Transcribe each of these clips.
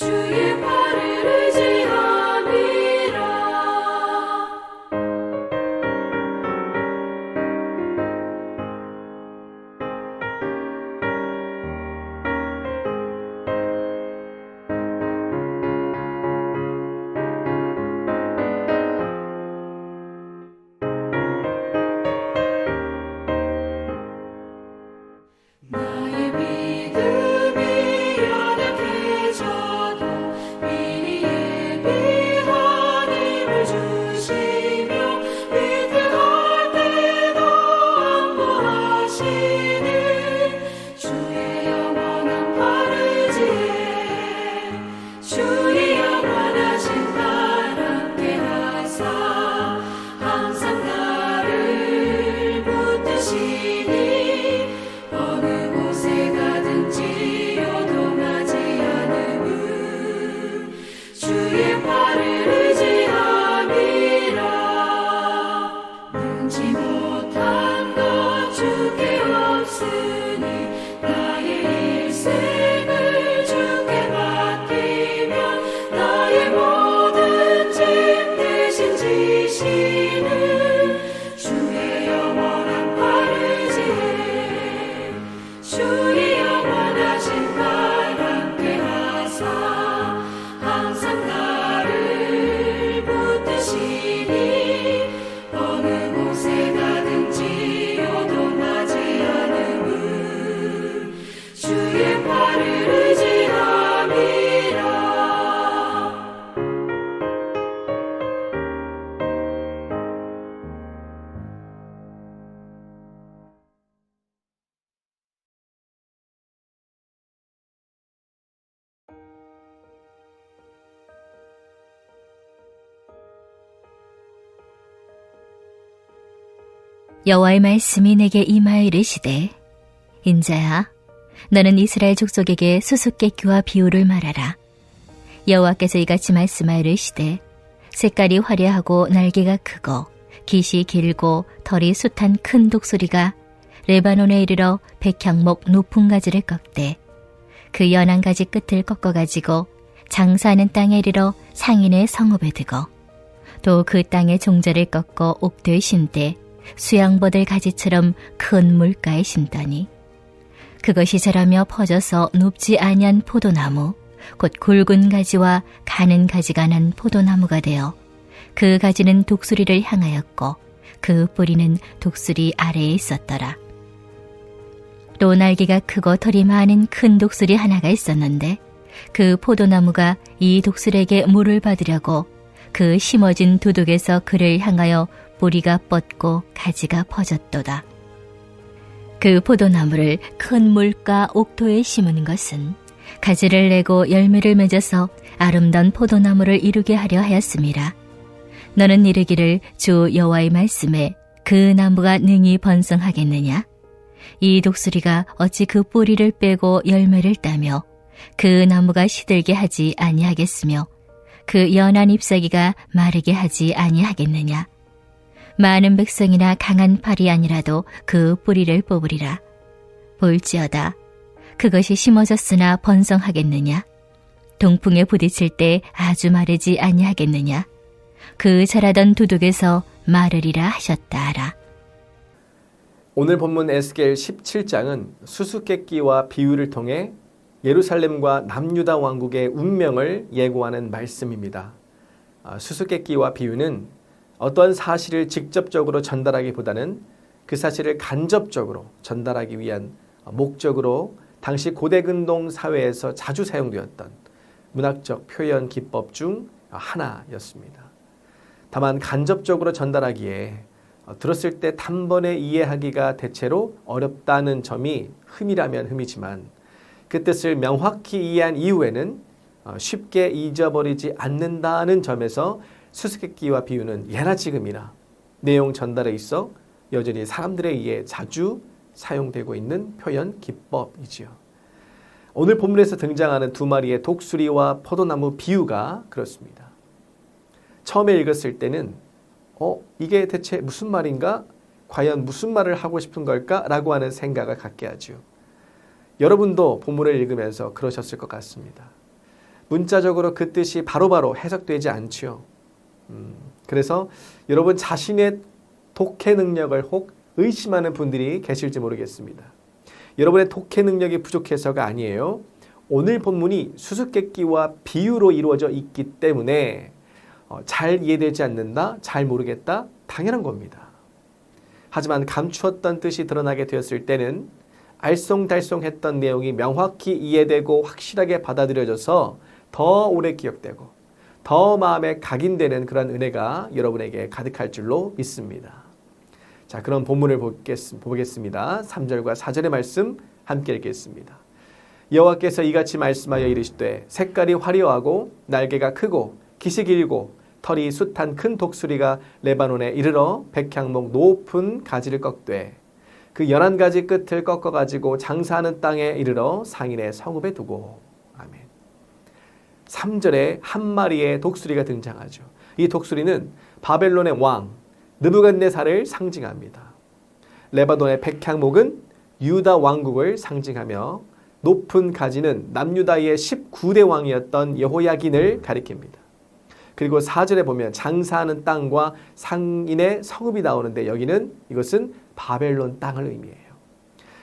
주의 팔을 의지함이라. 나의 믿음이 연약해져도 미리 예비한 힘을 주시며 위태할 때도 안보하시는 주의 영원한 팔 의지해 주의 영원하신 팔 함께 하사 항상 나를 붙드시니 어느 곳에 가든지 요동하지 않음은 주의 팔을 의지함이라. 능지 못한 것 주께 없으니 나의 일생을 주께 맡기면 나의 모든 짐 대신 지시는 주의 영원한 팔 의지해 주의 영원하신 팔 함께 하사 항상 나를 붙드시니 어느 곳에 가든지 요동하지 않음은 주의 팔을 의지함이라. 여호와의 말씀이 내게 임하여 이르시되 인자야 너는 이스라엘 족속에게 수수께끼와 비유를 말하라. 여호와께서 이같이 말씀하여 이르시되 색깔이 화려하고 날개가 크고 깃이 길고 털이 숱한 큰 독수리가 레바논에 이르러 백향목 높은 가지를 꺾되 그 연한 가지 끝을 꺾어가지고 장사하는 땅에 이르러 상인의 성읍에 드고 또 그 땅의 종자를 꺾어 옥토에 심되 수양버들 가지처럼 큰 물가에 심더니 그것이 자라며 퍼져서 높지 아니한 포도나무 곧 굵은 가지와 가는 가지가 난 포도나무가 되어 그 가지는 독수리를 향하였고 그 뿌리는 독수리 아래에 있었더라. 또 날개가 크고 털이 많은 큰 독수리 하나가 있었는데 그 포도나무가 이 독수리에게 물을 받으려고 그 심어진 두둑에서 그를 향하여 뿌리가 뻗고 가지가 퍼졌도다. 그 포도나무를 큰 물가 옥토에 심은 것은 가지를 내고 열매를 맺어서 아름다운 포도나무를 이루게 하려 하였음이라. 너는 이르기를 주 여호와의 말씀에 그 나무가 능히 번성하겠느냐? 이 독수리가 어찌 그 뿌리를 빼고 열매를 따며 그 나무가 시들게 하지 아니하겠으며 그 연한 잎사귀가 마르게 하지 아니하겠느냐? 많은 백성이나 강한 팔이 아니라도 그 뿌리를 뽑으리라. 볼지어다 그것이 심어졌으나 번성하겠느냐? 동풍에 부딪힐 때 아주 마르지 아니하겠느냐? 그 자라던 두둑에서 마르리라 하셨다라. 오늘 본문 에스겔 17장은 수수께끼와 비유를 통해 예루살렘과 남유다 왕국의 운명을 예고하는 말씀입니다. 수수께끼와 비유는 어떤 사실을 직접적으로 전달하기보다는 그 사실을 간접적으로 전달하기 위한 목적으로 당시 고대근동 사회에서 자주 사용되었던 문학적 표현 기법 중 하나였습니다. 다만 간접적으로 전달하기에 들었을 때 단번에 이해하기가 대체로 어렵다는 점이 흠이라면 흠이지만 그 뜻을 명확히 이해한 이후에는 쉽게 잊어버리지 않는다는 점에서 수수께끼와 비유는 예나 지금이나 내용 전달에 있어 여전히 사람들에 의해 자주 사용되고 있는 표현 기법이지요. 오늘 본문에서 등장하는 두 마리의 독수리와 포도나무 비유가 그렇습니다. 처음에 읽었을 때는 이게 대체 무슨 말인가? 과연 무슨 말을 하고 싶은 걸까? 라고 하는 생각을 갖게 하죠. 여러분도 본문을 읽으면서 그러셨을 것 같습니다. 문자적으로 그 뜻이 바로바로 해석되지 않지요. 그래서 여러분 자신의 독해 능력을 혹 의심하는 분들이 계실지 모르겠습니다. 여러분의 독해 능력이 부족해서가 아니에요. 오늘 본문이 수수께끼와 비유로 이루어져 있기 때문에 잘 이해되지 않는다, 잘 모르겠다, 당연한 겁니다. 하지만 감추었던 뜻이 드러나게 되었을 때는 알쏭달쏭했던 내용이 명확히 이해되고 확실하게 받아들여져서 더 오래 기억되고 더 마음에 각인되는 그런 은혜가 여러분에게 가득할 줄로 믿습니다. 자, 그럼 본문을 보겠습니다. 3절과 4절의 말씀 함께 읽겠습니다. 여호와께서 이같이 말씀하여 이르시되 색깔이 화려하고 날개가 크고 깃이 길고 털이 숱한 큰 독수리가 레바논에 이르러 백향목 높은 가지를 꺾되 그 11가지 끝을 꺾어가지고 장사하는 땅에 이르러 상인의 성읍에 두고. 아멘. 3절에 한 마리의 독수리가 등장하죠. 이 독수리는 바벨론의 왕 느부갓네살을 상징합니다. 레바논의 백향목은 유다 왕국을 상징하며 높은 가지는 남유다의 19대 왕이었던 여호야긴을 가리킵니다. 그리고 4절에 보면 장사하는 땅과 상인의 성읍이 나오는데 여기는 이것은 바벨론 땅을 의미해요.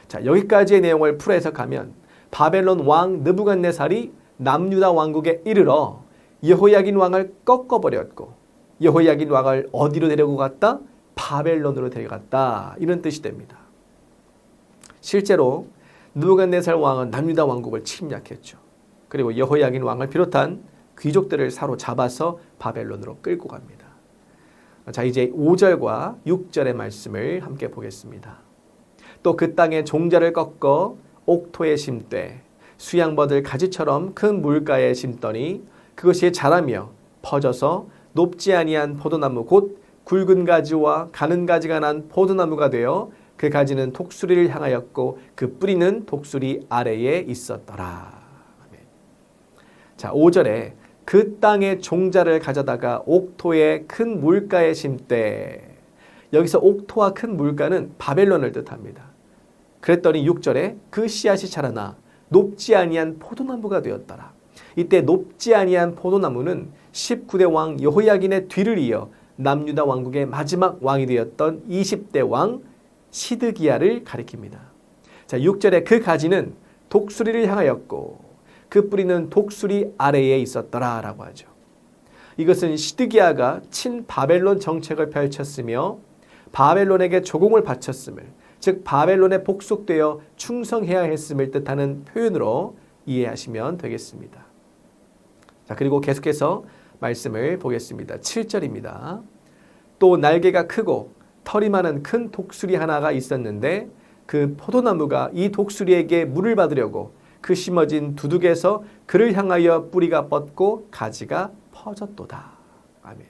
자, 여기까지의 내용을 풀어 해석하면 바벨론 왕 느부갓네살이 남유다 왕국에 이르러 여호야긴 왕을 꺾어버렸고 여호야긴 왕을 어디로 데리고 갔다? 바벨론으로 데려갔다. 이런 뜻이 됩니다. 실제로 느부갓네살 왕은 남유다 왕국을 침략했죠. 그리고 여호야긴 왕을 비롯한 귀족들을 사로잡아서 바벨론으로 끌고 갑니다. 자, 이제 5절과 6절의 말씀을 함께 보겠습니다. 또 그 땅에 종자를 꺾어 옥토에 심되 수양버들 가지처럼 큰 물가에 심더니 그것이 자라며 퍼져서 높지 아니한 포도나무 곧 굵은 가지와 가는 가지가 난 포도나무가 되어 그 가지는 독수리를 향하였고 그 뿌리는 독수리 아래에 있었더라. 자, 5절에 그 땅의 종자를 가져다가 옥토의 큰 물가에 심되, 여기서 옥토와 큰 물가는 바벨론을 뜻합니다. 그랬더니 6절에 그 씨앗이 자라나 높지 아니한 포도나무가 되었더라. 이때 높지 아니한 포도나무는 19대 왕 여호야긴의 뒤를 이어 남유다 왕국의 마지막 왕이 되었던 20대 왕 시드기야를 가리킵니다. 자, 6절에 그 가지는 독수리를 향하였고 그 뿌리는 독수리 아래에 있었더라 라고 하죠. 이것은 시드기야가 친바벨론 정책을 펼쳤으며 바벨론에게 조공을 바쳤음을, 즉 바벨론에 복속되어 충성해야 했음을 뜻하는 표현으로 이해하시면 되겠습니다. 자, 그리고 계속해서 말씀을 보겠습니다. 7절입니다. 또 날개가 크고 털이 많은 큰 독수리 하나가 있었는데 그 포도나무가 이 독수리에게 물을 받으려고 그 심어진 두둑에서 그를 향하여 뿌리가 뻗고 가지가 퍼졌도다. 아멘.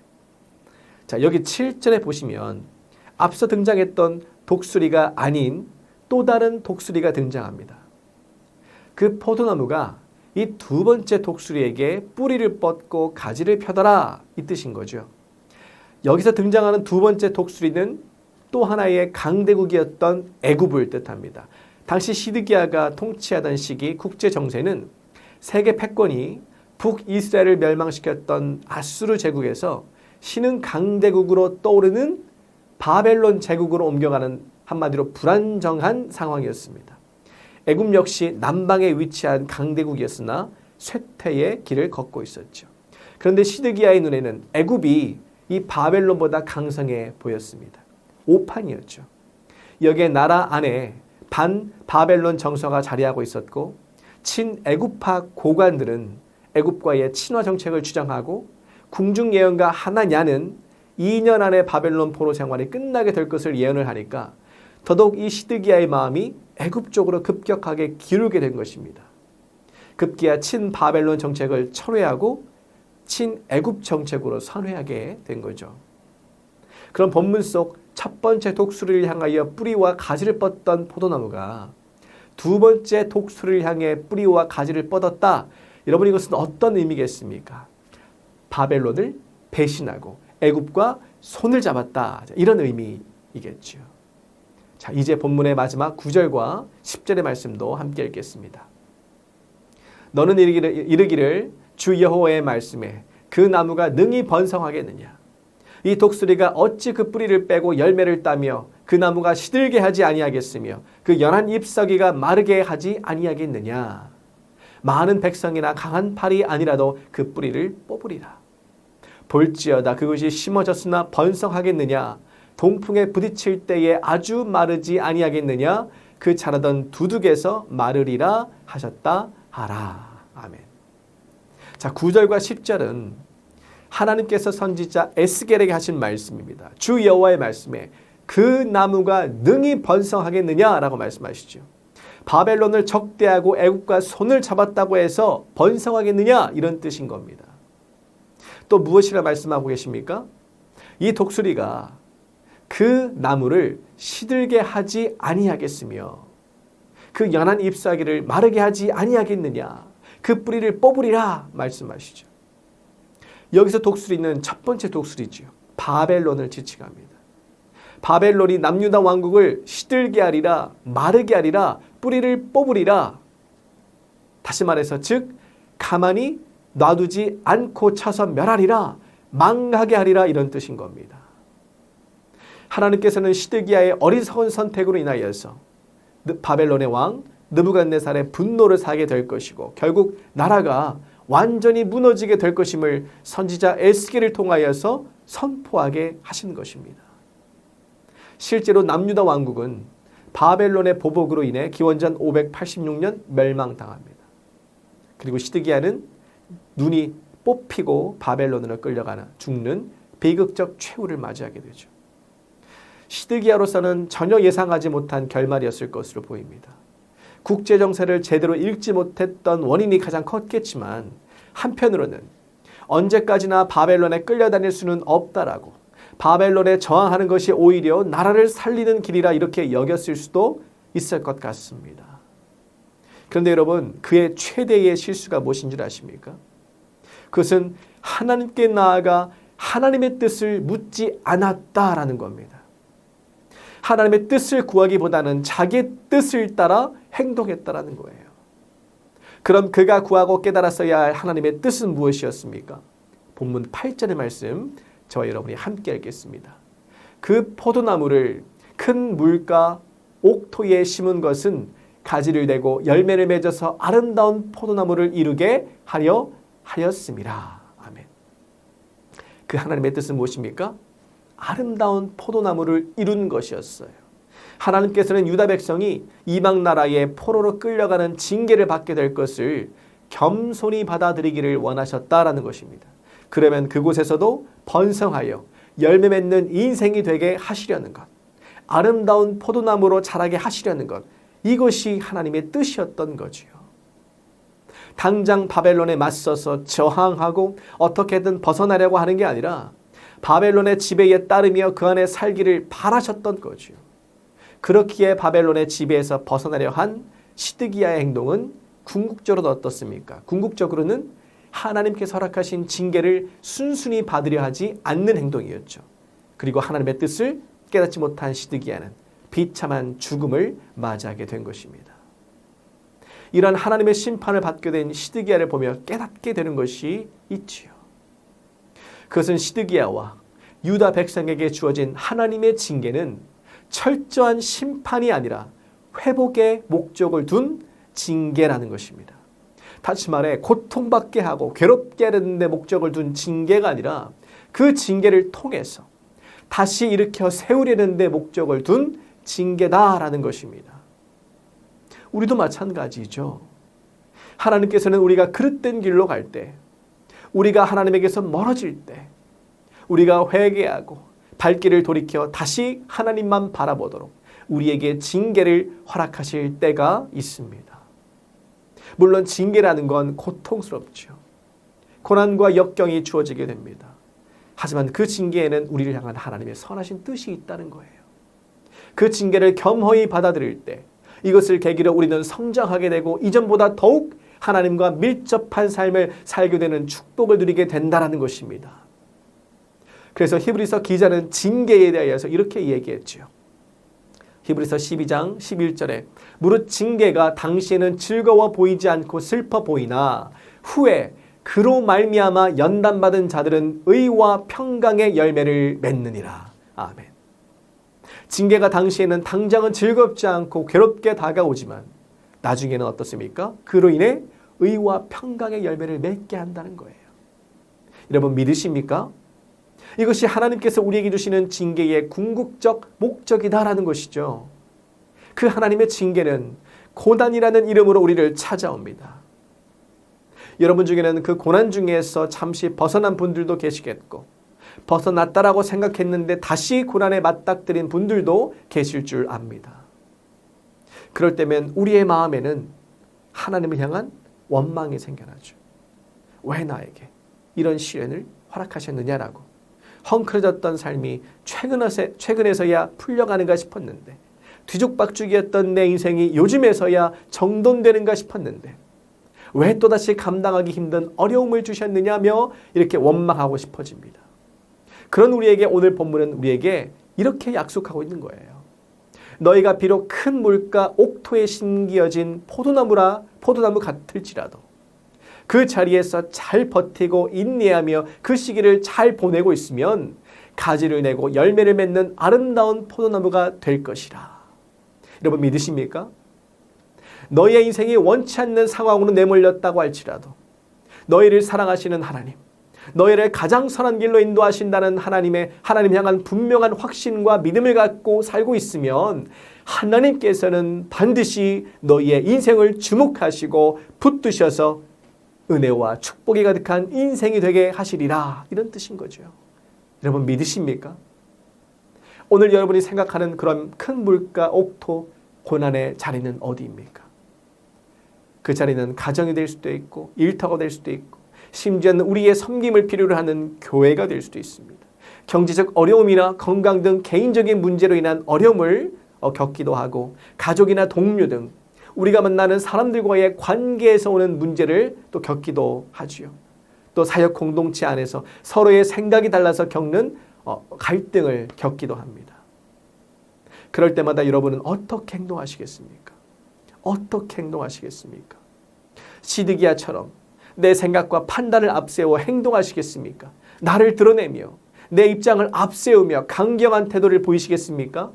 자, 여기 7절에 보시면 앞서 등장했던 독수리가 아닌 또 다른 독수리가 등장합니다. 그 포도나무가 이 두 번째 독수리에게 뿌리를 뻗고 가지를 펴더라 이 뜻인 거죠. 여기서 등장하는 두 번째 독수리는 또 하나의 강대국이었던 애굽을 뜻합니다. 당시 시드기야가 통치하던 시기 국제 정세는 세계 패권이 북이스라엘을 멸망시켰던 아수르 제국에서 신흥 강대국으로 떠오르는 바벨론 제국으로 옮겨가는 한마디로 불안정한 상황이었습니다. 애굽 역시 남방에 위치한 강대국이었으나 쇠퇴의 길을 걷고 있었죠. 그런데 시드기야의 눈에는 애굽이 이 바벨론보다 강성해 보였습니다. 오판이었죠. 여기에 나라 안에 반 바벨론 정서가 자리하고 있었고 친애굽파 고관들은 애굽과의 친화 정책을 주장하고 궁중 예언가 하나냐는 2년 안에 바벨론 포로 생활이 끝나게 될 것을 예언을 하니까 더더욱 이 시드기야의 마음이 애굽 쪽으로 급격하게 기울게 된 것입니다. 급기야 친바벨론 정책을 철회하고 친애굽 정책으로 선회하게 된 거죠. 그런 본문 속 첫 번째 독수리를 향하여 뿌리와 가지를 뻗던 포도나무가 두 번째 독수리를 향해 뿌리와 가지를 뻗었다. 여러분, 이것은 어떤 의미겠습니까? 바벨론을 배신하고 애굽과 손을 잡았다. 이런 의미이겠죠. 자, 이제 본문의 마지막 9절과 10절의 말씀도 함께 읽겠습니다. 너는 이르기를 주 여호와의 말씀에 그 나무가 능히 번성하겠느냐. 이 독수리가 어찌 그 뿌리를 빼고 열매를 따며 그 나무가 시들게 하지 아니하겠으며 그 연한 잎사귀가 마르게 하지 아니하겠느냐. 많은 백성이나 강한 팔이 아니라도 그 뿌리를 뽑으리라. 볼지어다 그것이 심어졌으나 번성하겠느냐. 동풍에 부딪힐 때에 아주 마르지 아니하겠느냐. 그 자라던 두둑에서 마르리라 하셨다 하라. 아멘. 자, 9절과 10절은 하나님께서 선지자 에스겔에게 하신 말씀입니다. 주 여호와의 말씀에 그 나무가 능히 번성하겠느냐라고 말씀하시죠. 바벨론을 적대하고 애국과 손을 잡았다고 해서 번성하겠느냐 이런 뜻인 겁니다. 또 무엇이라 말씀하고 계십니까? 이 독수리가 그 나무를 시들게 하지 아니하겠으며 그 연한 잎사귀를 마르게 하지 아니하겠느냐. 그 뿌리를 뽑으리라 말씀하시죠. 여기서 독수리는 첫 번째 독수리지요. 바벨론을 지칭합니다. 바벨론이 남유다 왕국을 시들게 하리라, 마르게 하리라, 뿌리를 뽑으리라. 다시 말해서 즉 가만히 놔두지 않고 쳐서 멸하리라, 망하게 하리라 이런 뜻인 겁니다. 하나님께서는 시드기야의 어리석은 선택으로 인하여서 바벨론의 왕 느부갓네살의 분노를 사게 될 것이고 결국 나라가 완전히 무너지게 될 것임을 선지자 에스겔을 통하여서 선포하게 하신 것입니다. 실제로 남유다 왕국은 바벨론의 보복으로 인해 기원전 586년 멸망당합니다. 그리고 시드기야는 눈이 뽑히고 바벨론으로 끌려가나 죽는 비극적 최후를 맞이하게 되죠. 시드기야로서는 전혀 예상하지 못한 결말이었을 것으로 보입니다. 국제정세를 제대로 읽지 못했던 원인이 가장 컸겠지만 한편으로는 언제까지나 바벨론에 끌려다닐 수는 없다라고 바벨론에 저항하는 것이 오히려 나라를 살리는 길이라 이렇게 여겼을 수도 있을 것 같습니다. 그런데 여러분 그의 최대의 실수가 무엇인 줄 아십니까? 그것은 하나님께 나아가 하나님의 뜻을 묻지 않았다라는 겁니다. 하나님의 뜻을 구하기보다는 자기의 뜻을 따라 행동했다라는 거예요. 그럼 그가 구하고 깨달았어야 할 하나님의 뜻은 무엇이었습니까? 본문 8절의 말씀 저와 여러분이 함께 읽겠습니다. 그 포도나무를 큰 물가 옥토에 심은 것은 가지를 내고 열매를 맺어서 아름다운 포도나무를 이루게 하려 하였습니다. 아멘. 그 하나님의 뜻은 무엇입니까? 아름다운 포도나무를 이룬 것이었어요. 하나님께서는 유다 백성이 이방 나라의 포로로 끌려가는 징계를 받게 될 것을 겸손히 받아들이기를 원하셨다라는 것입니다. 그러면 그곳에서도 번성하여 열매 맺는 인생이 되게 하시려는 것, 아름다운 포도나무로 자라게 하시려는 것, 이것이 하나님의 뜻이었던 거지요. 당장 바벨론에 맞서서 저항하고 어떻게든 벗어나려고 하는 게 아니라 바벨론의 지배에 따르며 그 안에 살기를 바라셨던 거지요. 그렇기에 바벨론의 지배에서 벗어나려 한 시드기야의 행동은 궁극적으로 어떻습니까? 궁극적으로는 하나님께서 허락하신 징계를 순순히 받으려 하지 않는 행동이었죠. 그리고 하나님의 뜻을 깨닫지 못한 시드기야는 비참한 죽음을 맞이하게 된 것입니다. 이런 하나님의 심판을 받게 된 시드기야를 보며 깨닫게 되는 것이 있지요. 그것은 시드기야와 유다 백성에게 주어진 하나님의 징계는 철저한 심판이 아니라 회복의 목적을 둔 징계라는 것입니다. 다시 말해 고통받게 하고 괴롭게 하는 데 목적을 둔 징계가 아니라 그 징계를 통해서 다시 일으켜 세우려는 데 목적을 둔 징계다라는 것입니다. 우리도 마찬가지죠. 하나님께서는 우리가 그릇된 길로 갈 때, 우리가 하나님에게서 멀어질 때, 우리가 회개하고 발길을 돌이켜 다시 하나님만 바라보도록 우리에게 징계를 허락하실 때가 있습니다. 물론 징계라는 건 고통스럽죠. 고난과 역경이 주어지게 됩니다. 하지만 그 징계에는 우리를 향한 하나님의 선하신 뜻이 있다는 거예요. 그 징계를 겸허히 받아들일 때 이것을 계기로 우리는 성장하게 되고 이전보다 더욱 하나님과 밀접한 삶을 살게 되는 축복을 누리게 된다는 것입니다. 그래서 히브리서 기자는 징계에 대해서 이렇게 얘기했죠. 히브리서 12장 11절에 무릇 징계가 당시에는 즐거워 보이지 않고 슬퍼 보이나 후에 그로 말미암아 연단받은 자들은 의와 평강의 열매를 맺느니라. 아멘. 징계가 당시에는 당장은 즐겁지 않고 괴롭게 다가오지만 나중에는 어떻습니까? 그로 인해 의와 평강의 열매를 맺게 한다는 거예요. 여러분 믿으십니까? 이것이 하나님께서 우리에게 주시는 징계의 궁극적 목적이다라는 것이죠. 그 하나님의 징계는 고난이라는 이름으로 우리를 찾아옵니다. 여러분 중에는 그 고난 중에서 잠시 벗어난 분들도 계시겠고 벗어났다라고 생각했는데 다시 고난에 맞닥뜨린 분들도 계실 줄 압니다. 그럴 때면 우리의 마음에는 하나님을 향한 원망이 생겨나죠. 왜 나에게 이런 시련을 허락하셨느냐라고. 헝클어졌던 삶이 최근에서야 풀려가는가 싶었는데 뒤죽박죽이었던 내 인생이 요즘에서야 정돈되는가 싶었는데 왜 또다시 감당하기 힘든 어려움을 주셨느냐며 이렇게 원망하고 싶어집니다. 그런 우리에게 오늘 본문은 우리에게 이렇게 약속하고 있는 거예요. 너희가 비록 큰 물가 옥토에 심기어진 포도나무 같을지라도 그 자리에서 잘 버티고 인내하며 그 시기를 잘 보내고 있으면 가지를 내고 열매를 맺는 아름다운 포도나무가 될 것이라. 여러분 믿으십니까? 너희의 인생이 원치 않는 상황으로 내몰렸다고 할지라도 너희를 사랑하시는 하나님, 너희를 가장 선한 길로 인도하신다는 하나님 향한 분명한 확신과 믿음을 갖고 살고 있으면 하나님께서는 반드시 너희의 인생을 주목하시고 붙드셔서 은혜와 축복이 가득한 인생이 되게 하시리라. 이런 뜻인 거죠. 여러분 믿으십니까? 오늘 여러분이 생각하는 그런 큰 물가, 옥토, 고난의 자리는 어디입니까? 그 자리는 가정이 될 수도 있고 일터가 될 수도 있고 심지어는 우리의 섬김을 필요로 하는 교회가 될 수도 있습니다. 경제적 어려움이나 건강 등 개인적인 문제로 인한 어려움을 겪기도 하고 가족이나 동료 등 우리가 만나는 사람들과의 관계에서 오는 문제를 또 겪기도 하지요. 또 사역 공동체 안에서 서로의 생각이 달라서 겪는 갈등을 겪기도 합니다. 그럴 때마다 여러분은 어떻게 행동하시겠습니까? 어떻게 행동하시겠습니까? 시드기야처럼 내 생각과 판단을 앞세워 행동하시겠습니까? 나를 드러내며 내 입장을 앞세우며 강경한 태도를 보이시겠습니까?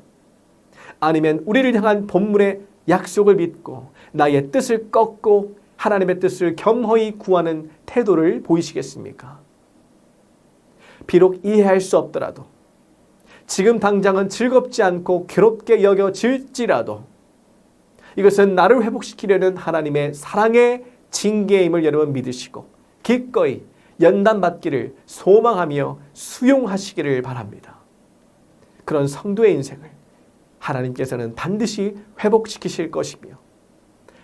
아니면 우리를 향한 본문의 약속을 믿고 나의 뜻을 꺾고 하나님의 뜻을 겸허히 구하는 태도를 보이시겠습니까? 비록 이해할 수 없더라도 지금 당장은 즐겁지 않고 괴롭게 여겨질지라도 이것은 나를 회복시키려는 하나님의 사랑의 징계임을 여러분 믿으시고 기꺼이 연단받기를 소망하며 수용하시기를 바랍니다. 그런 성도의 인생을 하나님께서는 반드시 회복시키실 것이며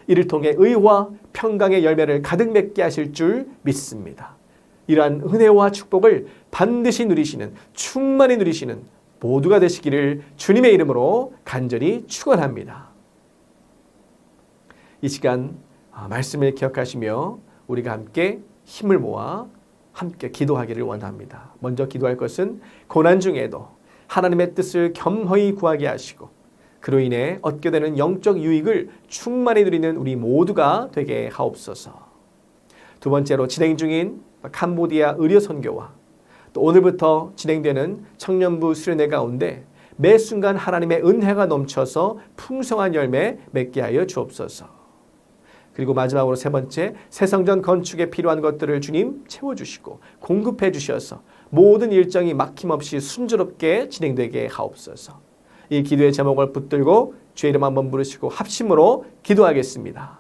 이를 통해 의와 평강의 열매를 가득 맺게 하실 줄 믿습니다. 이러한 은혜와 축복을 반드시 누리시는, 충만히 누리시는 모두가 되시기를 주님의 이름으로 간절히 축원합니다. 이 시간 말씀을 기억하시며 우리가 함께 힘을 모아 함께 기도하기를 원합니다. 먼저 기도할 것은 고난 중에도 하나님의 뜻을 겸허히 구하게 하시고 그로 인해 얻게 되는 영적 유익을 충만히 누리는 우리 모두가 되게 하옵소서. 두 번째로 진행 중인 캄보디아 의료 선교와 또 오늘부터 진행되는 청년부 수련회 가운데 매 순간 하나님의 은혜가 넘쳐서 풍성한 열매 맺게 하여 주옵소서. 그리고 마지막으로 세 번째, 새 성전 건축에 필요한 것들을 주님 채워주시고 공급해 주셔서 모든 일정이 막힘없이 순조롭게 진행되게 하옵소서. 이 기도의 제목을 붙들고 주의 이름 한번 부르시고 합심으로 기도하겠습니다.